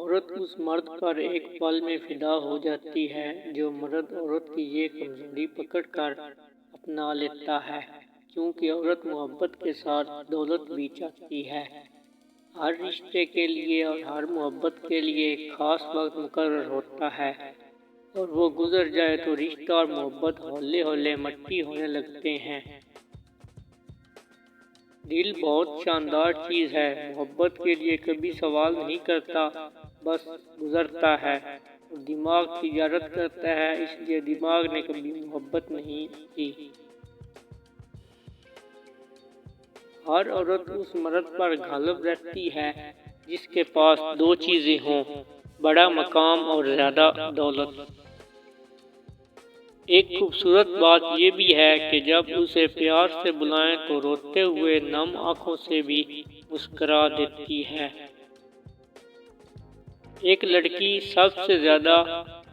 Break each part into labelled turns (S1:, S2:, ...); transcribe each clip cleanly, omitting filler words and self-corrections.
S1: عورت اس مرد پر ایک پل میں فدا ہو جاتی ہے جو مرد عورت کی یہ کمزوری پکڑ کر اپنا لیتا ہے، کیونکہ عورت محبت کے ساتھ دولت بھی چاہتی ہے۔ ہر رشتے کے لیے اور ہر محبت کے لیے ایک خاص وقت مقرر ہوتا ہے، اور وہ گزر جائے تو رشتہ اور محبت ہولے ہولے مٹی ہونے لگتے ہیں۔ دل بہت شاندار چیز ہے، محبت کے لیے کبھی سوال نہیں کرتا، بس گزرتا ہے، اور دماغ تجارت کرتا ہے، اس لیے دماغ نے کبھی محبت نہیں کی۔ ہر عورت اس مرد پر غالب رہتی ہے جس کے پاس دو چیزیں ہوں، بڑا مقام اور زیادہ دولت۔ ایک خوبصورت بات یہ بھی ہے کہ جب اسے پیار سے بلائیں تو روتے ہوئے نم آنکھوں سے بھی مسکرا دیتی ہے۔ ایک لڑکی سب سے زیادہ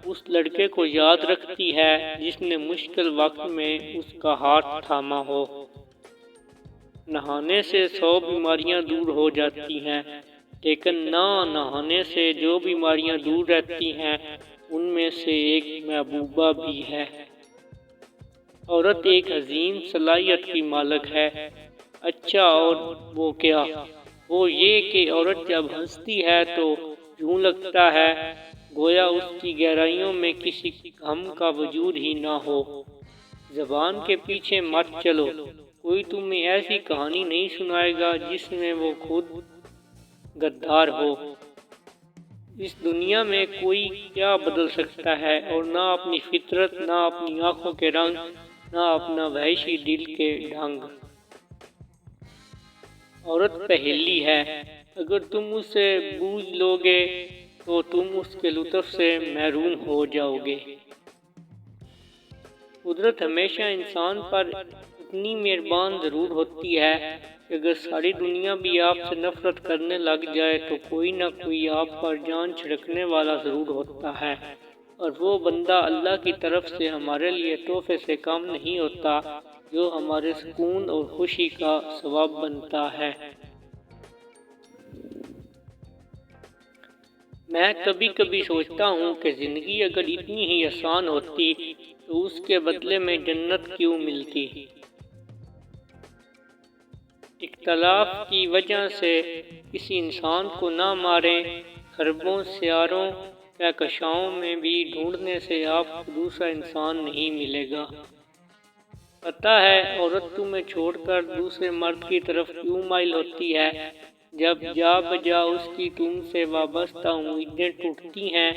S1: اس لڑکے کو یاد رکھتی ہے جس نے مشکل وقت میں اس کا ہاتھ تھاما ہو۔ نہانے سے 100 بیماریاں دور ہو جاتی ہیں، لیکن نہ نہانے سے جو بیماریاں دور رہتی ہیں ان میں سے ایک محبوبہ بھی ہے۔ عورت ایک عظیم صلاحیت کی مالک ہے۔ اچھا، اور وہ کیا؟ وہ یہ کہ عورت جب ہنستی ہے تو یوں لگتا ہے گویا اس کی گہرائیوں میں کسی غم کا وجود ہی نہ ہو۔ زبان کے پیچھے مت چلو، کوئی تمہیں ایسی کہانی نہیں سنائے گا جس میں وہ خود غدار ہو۔ اس دنیا میں کوئی کیا بدل سکتا ہے، اور نہ اپنی فطرت، نہ اپنی آنکھوں کے رنگ، نہ اپنا وحشی دل کے ڈھنگ۔ عورت پہیلی ہے، اگر تم اسے بوجھ لو گے تو تم اس کے لطف سے محروم ہو جاؤ گے۔ قدرت ہمیشہ انسان پر اتنی مہربان ضرور ہوتی ہے کہ اگر ساری دنیا بھی آپ سے نفرت کرنے لگ جائے تو کوئی نہ کوئی آپ پر جان چھڑکنے والا ضرور ہوتا ہے، اور وہ بندہ اللہ کی طرف سے ہمارے لیے تحفے سے کم نہیں ہوتا جو ہمارے سکون اور خوشی کا سبب بنتا ہے۔ میں کبھی کبھی سوچتا ہوں کہ زندگی اگر اتنی ہی آسان ہوتی تو اس کے بدلے میں جنت کیوں ملتی؟ اختلاف کی وجہ سے کسی انسان کو نہ ماریں، خربوں سیاروں کہکشاؤں میں بھی ڈھونڈنے سے آپ کو دوسرا انسان نہیں ملے گا۔ پتہ ہے عورت تمہیں چھوڑ کر دوسرے مرد کی طرف کیوں مائل ہوتی ہے؟ جب جا بجا اس کی تم سے وابستہ امیدیں ٹوٹتی ہیں،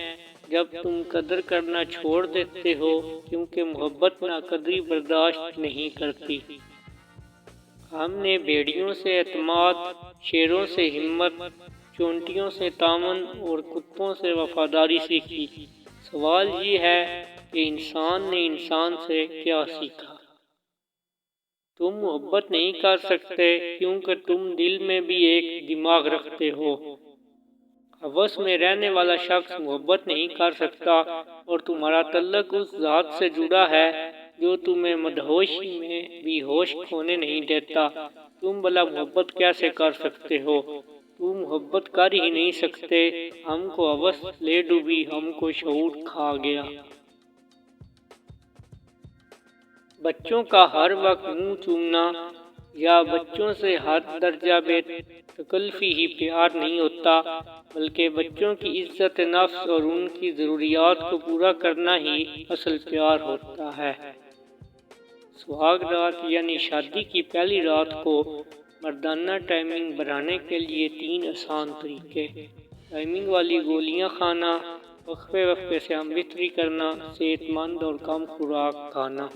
S1: جب تم قدر کرنا چھوڑ دیتے ہو کیونکہ محبت ناقدری برداشت نہیں کرتی۔ ہم نے بھیڑیوں سے اعتماد، شیروں سے ہمت، چونٹیوں سے تعاون اور کتوں سے وفاداری سیکھی۔ سوال یہ ہے کہ انسان نے انسان سے کیا سیکھا؟ تم محبت نہیں کر سکتے کیونکہ تم دل میں بھی ایک دماغ رکھتے ہو۔ ہوس میں رہنے والا شخص محبت نہیں کر سکتا، اور تمہارا تعلق اس ذات سے جڑا ہے جو تمہیں مدہوشی میں بھی ہوش کھونے نہیں دیتا۔ تم بھلا محبت کیسے کر سکتے ہو؟ تم محبت کر ہی نہیں سکتے۔ ہم کو ہوس لے ڈوبی، ہم کو شعور کھا گیا۔ بچوں کا ہر وقت منہ چومنا یا بچوں سے حد درجہ بے تکلفی ہی پیار نہیں ہوتا، بلکہ بچوں کی عزت نفس اور ان کی ضروریات کو پورا کرنا ہی اصل پیار ہوتا ہے۔ سہاگ رات یعنی شادی کی پہلی رات کو مردانہ ٹائمنگ بڑھانے کے لیے 3 آسان طریقے: ٹائمنگ والی گولیاں کھانا، وقفے وقفے سے ہم بستری کرنا، صحت مند اور کم خوراک کھانا۔